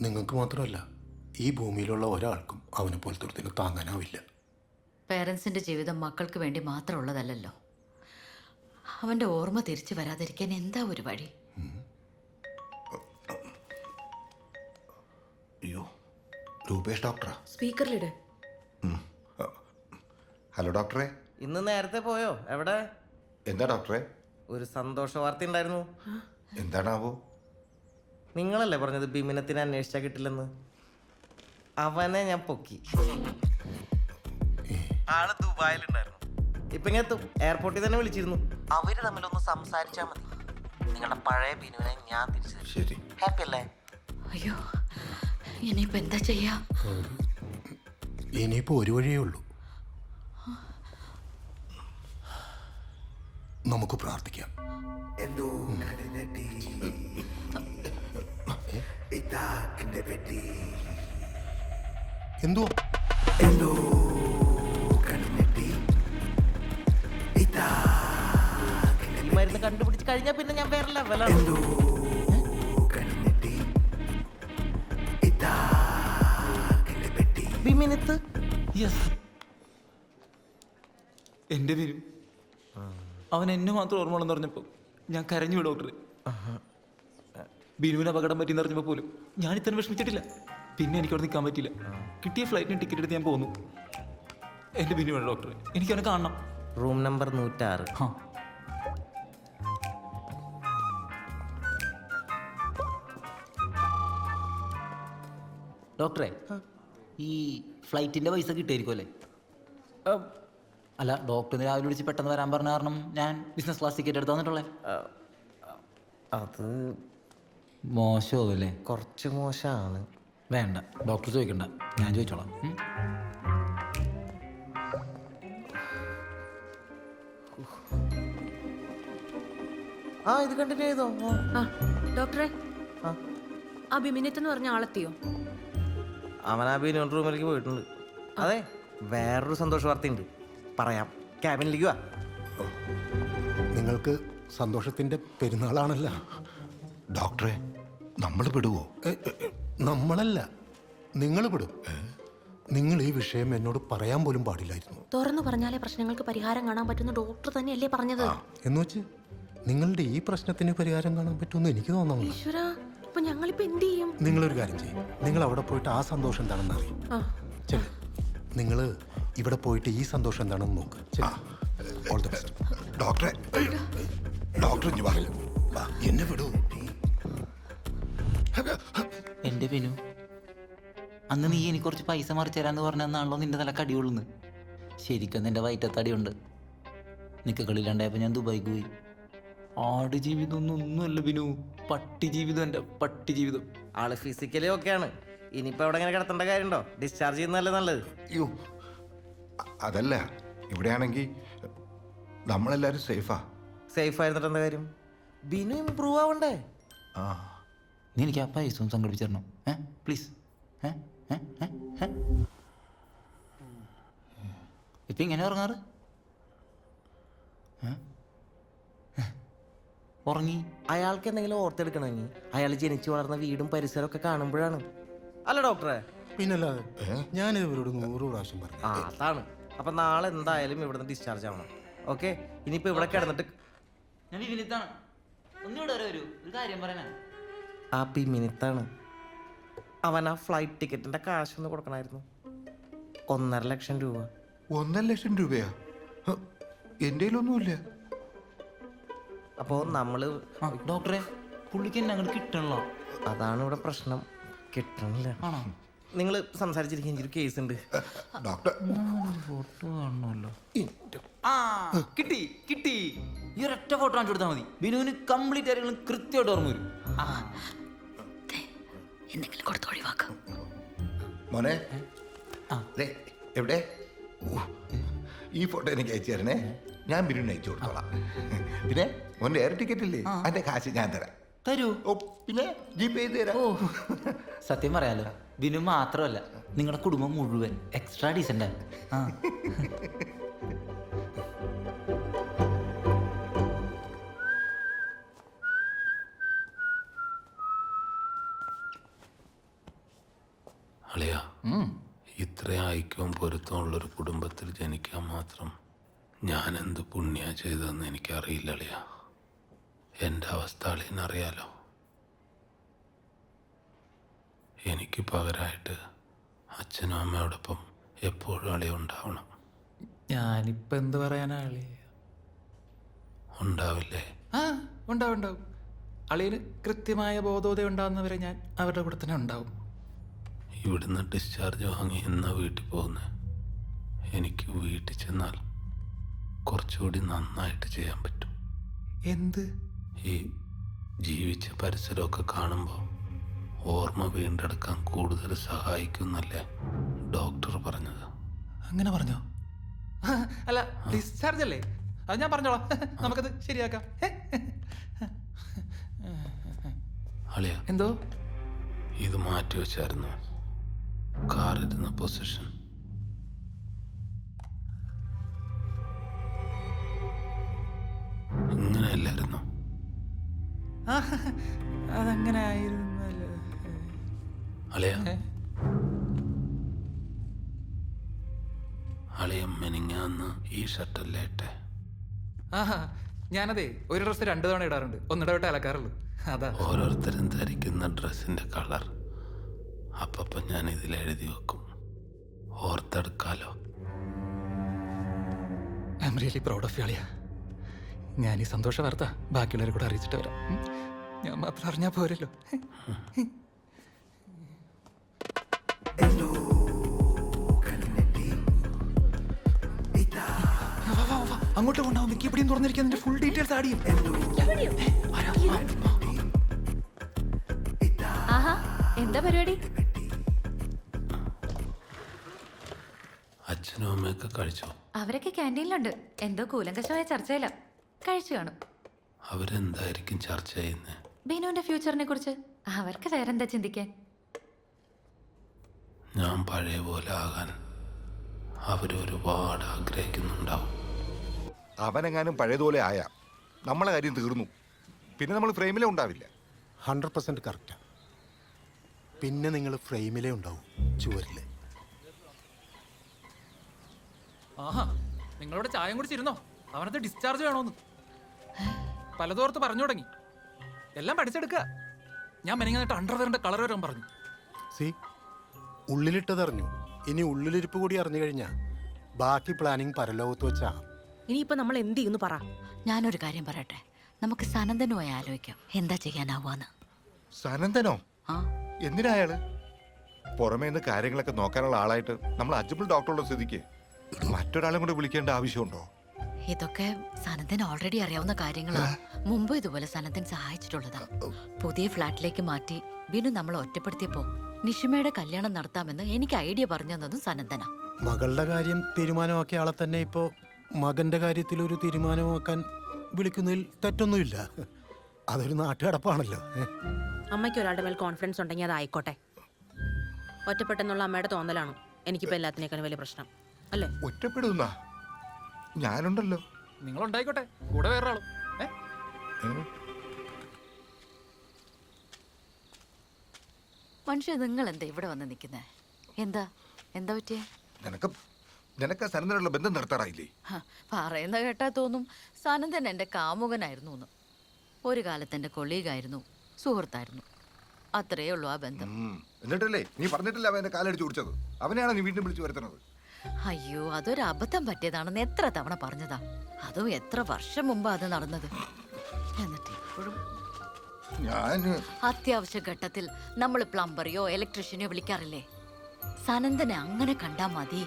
നിങ്ങൾക്ക് മാത്രമല്ല, ഈ ഭൂമിയിലുള്ള ഒരാൾക്കും അവനെ പോലത്തെ ഒരുത്തിനെ താങ്ങാനാവില്ല. പേരൻസിൻ്റെ ജീവിതം മക്കൾക്ക് വേണ്ടി മാത്രമുള്ളതല്ലല്ലോ. അവൻ്റെ ഓർമ്മ തിരിച്ചു വരാതിരിക്കാൻ എന്താ ഒരു വഴി? അയ്യോ, രൂപേഷ് ഡോക്ടറാ? സ്പീക്കറിലിട്. ഹലോ ഡോക്ടറെ. ഇന്ന് നേരത്തെ പോയോ? എവിടെ? എന്താ ഡോക്ടറെ? ഒരു സന്തോഷ വാർത്ത ഉണ്ടായിരുന്നു. എന്താണാവോ? നിങ്ങളല്ലേ പറഞ്ഞത് ബിമിനത്തിനെ അന്വേഷിച്ചാൽ കിട്ടില്ലെന്ന്? അവനെ ഞാൻ പൊക്കി. ആള് ദുബായിലുണ്ടായിരുന്നു. ഇപ്പൊ ഇങ്ങനെ എത്തും. എയർപോർട്ടിൽ തന്നെ വിളിച്ചിരുന്നു. അവര് തമ്മിലൊന്ന് സംസാരിച്ചാൽ മതി. നിങ്ങളുടെ പഴയ ബിനുവിനെ ഞാൻ തിരിച്ചു. ശരി. ഹാപ്പി അല്ലേ? അയ്യോ, ഇനിയിപ്പോൾ എന്താ ചെയ്യാ? ഇനിയിപ്പോൾ ഒരു വഴിയേ ഉള്ളൂ. നമുക്ക് പ്രാർത്ഥിക്കാം. എന്തോ ഈ മരുന്ന് കണ്ടുപിടിച്ച് കഴിഞ്ഞാൽ പിന്നെ ഞാൻ വേറെ ലെവലാണ്. ബിമിനത്ത്. യെസ്, എൻ്റെ പേരും അവൻ എന്നെ മാത്രം ഓർമ്മയുള്ളെന്ന് പറഞ്ഞപ്പോൾ ഞാൻ കരഞ്ഞു ഡോക്ടറെ. ബിനുവിന് അപകടം പറ്റിയെന്ന് അറിഞ്ഞപ്പോൾ പോലും ഞാൻ ഇത്ര വിഷമിച്ചിട്ടില്ല. പിന്നെ എനിക്ക് അവിടെ നിൽക്കാൻ പറ്റില്ല. കിട്ടിയ ഫ്ലൈറ്റിന് ടിക്കറ്റ് എടുത്ത് ഞാൻ പോന്നു. എൻ്റെ ബിനു വേണം ഡോക്ടറെ, എനിക്ക് അവനെ കാണണം. Room number 106. ആ, ഡോക്ടറെ, ഈ ഫ്ലൈറ്റിൻ്റെ പൈസ കിട്ടിയായിരിക്കും അല്ലേ? അല്ല, ഡോക്ടറിന് രാവിലെ വിളിച്ച് പെട്ടെന്ന് വരാൻ പറഞ്ഞ കാരണം ഞാൻ ബിസിനസ് ക്ലാസ് ടിക്കറ്റ് എടുത്ത് തന്നിട്ടുള്ളേ. അത് മോശമല്ലേ? കുറച്ച് മോശമാണ്. വേണ്ട, ഡോക്ടർ ചോദിക്കണ്ട, ഞാൻ ചോദിച്ചോളാം. ഇത് കണ്ടിന്യൂ ചെയ്തോ? ഡോക്ടറെ, ആ ബിമിനത്ത് എന്ന് പറഞ്ഞ ആളെത്തിയോ? അവൻ ആ ബിനോൺ റൂമിലേക്ക് പോയിട്ടുണ്ട്. അതെ, വേറൊരു സന്തോഷ വാർത്തയുണ്ട്, പറയാം. ക്യാബിനിലേക്ക് വാ. നിങ്ങൾക്ക് സന്തോഷത്തിൻ്റെ പെരുന്നാളാണല്ലോ. ഡോക്ടറെ, നമ്മൾ പെടുവോ? നമ്മളല്ല, നിങ്ങൾ പെടും. നിങ്ങൾ ഈ വിഷയം എന്നോട് പറയാൻ പോലും പാടില്ലായിരുന്നു. തുറന്നു പറഞ്ഞാലേ പ്രശ്നങ്ങൾക്ക് പരിഹാരം കാണാൻ പറ്റുന്ന ഡോക്ടർ തന്നെയല്ലേ പറഞ്ഞത്? എന്ന് വെച്ച് നിങ്ങളുടെ ഈ പ്രശ്നത്തിന് പരിഹാരം കാണാൻ പറ്റുമെന്ന് എനിക്ക് തോന്നുന്നു. ഈശ്വരാ, അപ്പൊ ഞങ്ങളിപ്പോ എന്ത് ചെയ്യും? നിങ്ങളൊരു കാര്യം ചെയ്യും, നിങ്ങൾ അവിടെ പോയിട്ട് ആ സന്തോഷം എന്താണെന്ന് അറിയും. ശരി, നിങ്ങൾ ഇവിടെ പോയിട്ട് ഈ സന്തോഷം എന്താണെന്ന് നോക്ക്. All the best. ഡോക്ടറെ, ഡോക്ടർ ഇനി പറയൂ. എന്നെ വിടൂ. എൻ്റെ ബിനു, അന്ന് നീ എനിക്ക് കുറച്ച് പൈസ മറിച്ച് തരാന്ന് പറഞ്ഞാണല്ലോ നിന്റെ തല കടിയുള്ളൂന്ന്. ശരിക്കും നിന്റെ വയറ്റത്തടിയുണ്ട്. നിക്കക്കളില്ലാണ്ടായപ്പോൾ ഞാൻ ദുബായിക്ക് പോയി. ആട് ജീവിതം ഒന്നുമല്ല ബിനു, പട്ടി ജീവിതം. എൻ്റെ പട്ടി ജീവിതം. ആള് ഫിസിക്കലി ഓക്കെയാണ്. ഇനിയിപ്പോൾ അവിടെ ഇങ്ങനെ കിടത്തേണ്ട കാര്യമുണ്ടോ? ഡിസ്ചാർജ് ചെയ്യുന്നതല്ലേ നല്ലത്. അയ്യോ, അതല്ല, ഇവിടെയാണെങ്കിൽ നമ്മളെല്ലാവരും സേഫാ. സേഫ് ആയിരുന്നിട്ട് എന്താ കാര്യം? ബിനു ഇമ്പ്രൂവ് ആവണ്ടേ? ആ, നീ എനിക്ക് ആ പൈസ ഒന്ന് സംഘടിപ്പിച്ചു തരണം, പ്ലീസ്. ഇപ്പം ഇങ്ങനെ ഉറങ്ങാറ്? ഉറങ്ങി. അയാൾക്ക് എന്തെങ്കിലും ഓർത്തെടുക്കണമെങ്കിൽ അയാൾ ജനിച്ചു വളർന്ന വീടും പരിസരവും ഒക്കെ കാണുമ്പോഴാണ്. അല്ല ഡോക്ടറെ? പിന്നല്ലാതെ ഞാനിത് ഇവരോട് 100 പ്രാവശ്യം പറഞ്ഞു. അതാണ്. അപ്പം നാളെ എന്തായാലും ഇവിടുന്ന് ഡിസ്ചാർജ് ആവണം. ഓക്കെ, ഇനിയിപ്പോൾ ഇവിടെ കിടന്നിട്ട് ഞാൻ വിനിത്താണ്. ഒന്നുകൂടെ വരൂ, ഒരു കാര്യം പറയാനാ. ആ ബിമിനത്താണ്. അവൻ ആ ഫ്ലൈറ്റ് ടിക്കറ്റിൻ്റെ കാശൊന്ന് കൊടുക്കണമായിരുന്നു. 1.5 ലക്ഷം രൂപ. 1.5 ലക്ഷം രൂപയാ? എൻ്റെ കയ്യിലൊന്നുമില്ല. അപ്പോൾ നമ്മൾ ഡോക്ടറെ, പുള്ളിക്ക് എന്നെ അങ്ങോട്ട് കിട്ടണല്ലോ. അതാണ് ഇവിടെ പ്രശ്നം, കിട്ടണില്ല. ആണോ? നിങ്ങൾ സംസാരിച്ചിരിക്കും, എനിക്കൊരു കേസ് ഉണ്ട്. ഡോക്ടർ, ഫോട്ടോ കാണണമല്ലോ. കിട്ടി കിട്ടി. ഈ ഒരൊറ്റ ഫോട്ടോ കാണിച്ചു കൊടുത്താൽ മതി. ബിനുവിന് കംപ്ലീറ്റ് കാര്യങ്ങളും കൃത്യമായിട്ട് ഓർമ്മ വരും. എന്തെങ്കിലും കൊടുത്ത് ഒഴിവാക്കാം. മോനെ, എവിടെ? ഈ ഫോട്ടോ എനിക്ക് അയച്ചു തരണേ, ഞാൻ ബിനുവിന് അയച്ചു കൊടുത്തോളാം. പിന്നെ മോൻ്റെ എയർ ടിക്കറ്റ് ഇല്ലേ, അതിൻ്റെ കാശ് ഞാൻ തരാം. തരൂ? ഓ, പിന്നെ ജിപേ ചെയ്ത് തരാം. സത്യം പറയാലോ, ബിനു മാത്രമല്ല, നിങ്ങളുടെ കുടുംബം മുഴുവൻ എക്സ്ട്രാ ഡീസൻ്റ്. അളിയ ഇത്രയും ഐക്യവും പൊരുത്തവും ഉള്ളൊരു കുടുംബത്തിൽ ജനിക്കാൻ മാത്രം ഞാൻ എന്ത് പുണ്യ ചെയ്തതെന്ന് എനിക്കറിയില്ല അളിയ. എൻ്റെ അവസ്ഥ അളിയനറിയാലോ. എനിക്ക് പകരമായിട്ട് അച്ഛനും അമ്മയോടൊപ്പം എപ്പോഴും അളിയ ഉണ്ടാവണം. ഞാനിപ്പോൾ എന്ത് പറയാനാ അളി? ഉണ്ടാവില്ലേ? ആ ഉണ്ടാവും ഉണ്ടാവും. അളിയന് കൃത്യമായ ബോധോദയം ഉണ്ടാകുന്നവരെ ഞാൻ അവരുടെ കൂടെ തന്നെ ഉണ്ടാവും. ഇവിടുന്ന് ഡിസ്ചാർജ് വാങ്ങി എന്നാ വീട്ടിൽ പോകുന്നത്? എനിക്ക് വീട്ടിൽ ചെന്നാൽ കുറച്ചുകൂടി നന്നായിട്ട് ചെയ്യാൻ പറ്റും. എന്ത്? ഈ ജീവിച്ച പരിസരമൊക്കെ കാണുമ്പോൾ ഓർമ്മ വീണ്ടെടുക്കാൻ കൂടുതൽ സഹായിക്കുന്നല്ലേ ഡോക്ടർ പറഞ്ഞത്? അങ്ങനെ പറഞ്ഞോ? അല്ല, ഡിസ്ചാർജ് അല്ലേ? അത് ഞാൻ പറഞ്ഞോളാം. നമുക്കത് ശരിയാക്കാം. അളിയ, എന്തോ? ഇത് മാറ്റി വെച്ചായിരുന്നു കാറിരുന്ന പൊസിഷൻ. ഇങ്ങനെയല്ലായിരുന്നു. അതങ്ങനെ ആയിരുന്നല്ലോ. അളിയ, അളിയ മെനിങ്ങാന്ന് ഈ ഷർട്ടല്ലേ ഇട്ടെ? ആഹാ, ഞാനതേ ഒരു ഡ്രസ്സ് 2 തവണ ഇടാറുണ്ട്. ഒന്നിടവിട്ട് അലക്കാറുള്ളൂ. അതാ. ഓരോരുത്തരും ധരിക്കുന്ന ഡ്രസ്സിന്റെ കളർ അപ്പം ഞാൻ ഇതിൽ എഴുതി വെക്കും, ഓർത്തെടുക്കാലോ. I am really proud of you അളിയ. ഞാൻ ഈ സന്തോഷ വാർത്ത ബാക്കിയുള്ളവരെ കൂടെ അറിയിച്ചിട്ട് വരാം. ഞാൻ മാത്രം അറിഞ്ഞാൽ പോരല്ലോ. അങ്ങോട്ട് കൊണ്ടാവും. മിക്കി എവിടെയും തുറന്നിരിക്കാൻ നിന്റെ ഫുൾ ഡീറ്റെയിൽസ് ആഡ് ചെയ്യും. ആഹാ, എന്താ പരിപാടി? അച്ഛനും അമ്മയൊക്കെ കഴിച്ചോ? അവരൊക്കെ ക്യാൻറ്റീനിലുണ്ട്. എന്തോ കൂലങ്കശമായ ചർച്ചയില്ല. കഴിച്ചു കാണും. അവരെന്തായിരിക്കും ചർച്ച ചെയ്യുന്നത്? ബിനുവിന്റെ ഫ്യൂച്ചറിനെ കുറിച്ച്. അവർക്ക് വേറെന്താ ചിന്തിക്കാൻ? ഞാൻ പഴയ പോലെ ആകാൻ അവരൊരുപാട് ആഗ്രഹിക്കുന്നുണ്ടാവും. അവനെങ്ങാനും പഴയതുപോലെ ആയാ നമ്മളെ കാര്യം തീർന്നു. പിന്നെ നമ്മൾ ഫ്രെയിമിലേ ഉണ്ടാവില്ല. 100% കറക്റ്റാ. പിന്നെ നിങ്ങൾ ഫ്രെയിമിലേ ഉണ്ടാവും, ചുവരില്. ആഹാ, നിങ്ങളോട് ചായം കുടിച്ചിരുന്നോ? അവനത് ഡിസ്ചാർജ് വേണോന്ന് പലതോർത്ത് പറഞ്ഞു തുടങ്ങി. എല്ലാം പഠിച്ചെടുക്കുക. ഞാൻ മെനിങ്ങാന്നിട്ട് അണ്ടർവെയറിന്റെ കളർ വരാൻ പറഞ്ഞു. സി, ഉള്ളിലിട്ടതറിഞ്ഞു. ഇനി ഉള്ളിലിരിപ്പ് കൂടി അറിഞ്ഞു കഴിഞ്ഞാൽ ബാക്കി പ്ലാനിങ് പരലോകത്ത് വെച്ചാ. ഇനിയിപ്പോ നമ്മൾ എന്ത് ചെയ്യുന്നു പറ. ഞാനൊരു കാര്യം പറയട്ടെ, നമുക്ക് സനന്ദനുമായി ആലോചിക്കാം എന്താ ചെയ്യാനാവാന്ന്. സനന്ദനോ? ആ, എന്തിനാ അയാള്? പുറമേ നിന്ന് കാര്യങ്ങളൊക്കെ നോക്കാനുള്ള ആളായിട്ട് നമ്മൾ അജ്മൽ ഡോക്ടറുള്ള സ്ഥിതിക്ക് മറ്റൊരാളും കൂടെ വിളിക്കേണ്ട ആവശ്യമുണ്ടോ? ഇതൊക്കെ സനന്ദൻ ഓൾറെഡി അറിയാവുന്ന കാര്യങ്ങളാ. മുമ്പ് ഇതുപോലെ സനന്ദൻ സഹായിച്ചിട്ടുള്ളതാ. പുതിയ ഫ്ലാറ്റിലേക്ക് മാറ്റി ബിനു നമ്മളെ ഒറ്റപ്പെടുത്തിയപ്പോ നിഷിമയുടെ കല്യാണം നടത്താമെന്ന് എനിക്ക് ഐഡിയ പറഞ്ഞു തന്നതും സനന്ദനാ. മകളുടെ കാര്യം തീരുമാനമാക്കിയ ആളെ തന്നെ ഇപ്പോൾ മകന്റെ കാര്യത്തിൽ ഒരു തീരുമാനമാക്കാൻ വിളിക്കുന്നതിൽ തെറ്റൊന്നുമില്ല. അതൊരു നാട്ടുകടപ്പാണല്ലോ. അമ്മയ്ക്ക് ഒരാളുടെ മേൽ കോൺഫിഡൻസ് ഉണ്ടെങ്കിൽ അത് ആയിക്കോട്ടെ. ഒറ്റപ്പെട്ടെന്നുള്ള അമ്മയുടെ തോന്നലാണ് എനിക്കിപ്പോൾ എല്ലാത്തിനേക്കാളും വലിയ പ്രശ്നം അല്ലേ? ഒറ്റപ്പെടുന്ന ഞാനുണ്ടല്ലോ. നിങ്ങളുണ്ടായിക്കോട്ടെ, കൂടെ വേറെ ആളും. മനുഷ്യ, നിങ്ങൾ എന്താ ഇവിടെ വന്ന് നിൽക്കുന്നേ? എന്താ എന്താ പറ്റിയേ? നിനക്ക് സനന്ദനുള്ള ബന്ധം നിർത്താറായില്ലേ? പറയുന്ന കേട്ടാ തോന്നും സനന്ദൻ എൻ്റെ കാമുകനായിരുന്നു എന്ന്. ഒരു കാലത്ത് എൻ്റെ കൊളീഗായിരുന്നു, സുഹൃത്തായിരുന്നു. അത്രയേ ഉള്ളൂ ആ ബന്ധം. എന്നിട്ടല്ലേ നീ പറഞ്ഞിട്ടില്ല അവൻ എന്റെ കാലടിച്ചു കുടിച്ചത്? അവനെയാണോ നീ വീണ്ടും വിളിച്ചു വരുത്തുന്നത്? അയ്യോ, അതൊരു അബദ്ധം പറ്റിയതാണെന്ന് എത്ര തവണ പറഞ്ഞതാ. അതും എത്ര വർഷം മുമ്പാ അത് നടന്നത്. എന്നിട്ട് ഇപ്പോഴും അത്യാവശ്യ ഘട്ടത്തിൽ നമ്മൾ പ്ലംബറിയോ ഇലക്ട്രീഷ്യനെയോ വിളിക്കാറില്ലേ? സനന്ദനെ അങ്ങനെ കണ്ടാ മതി.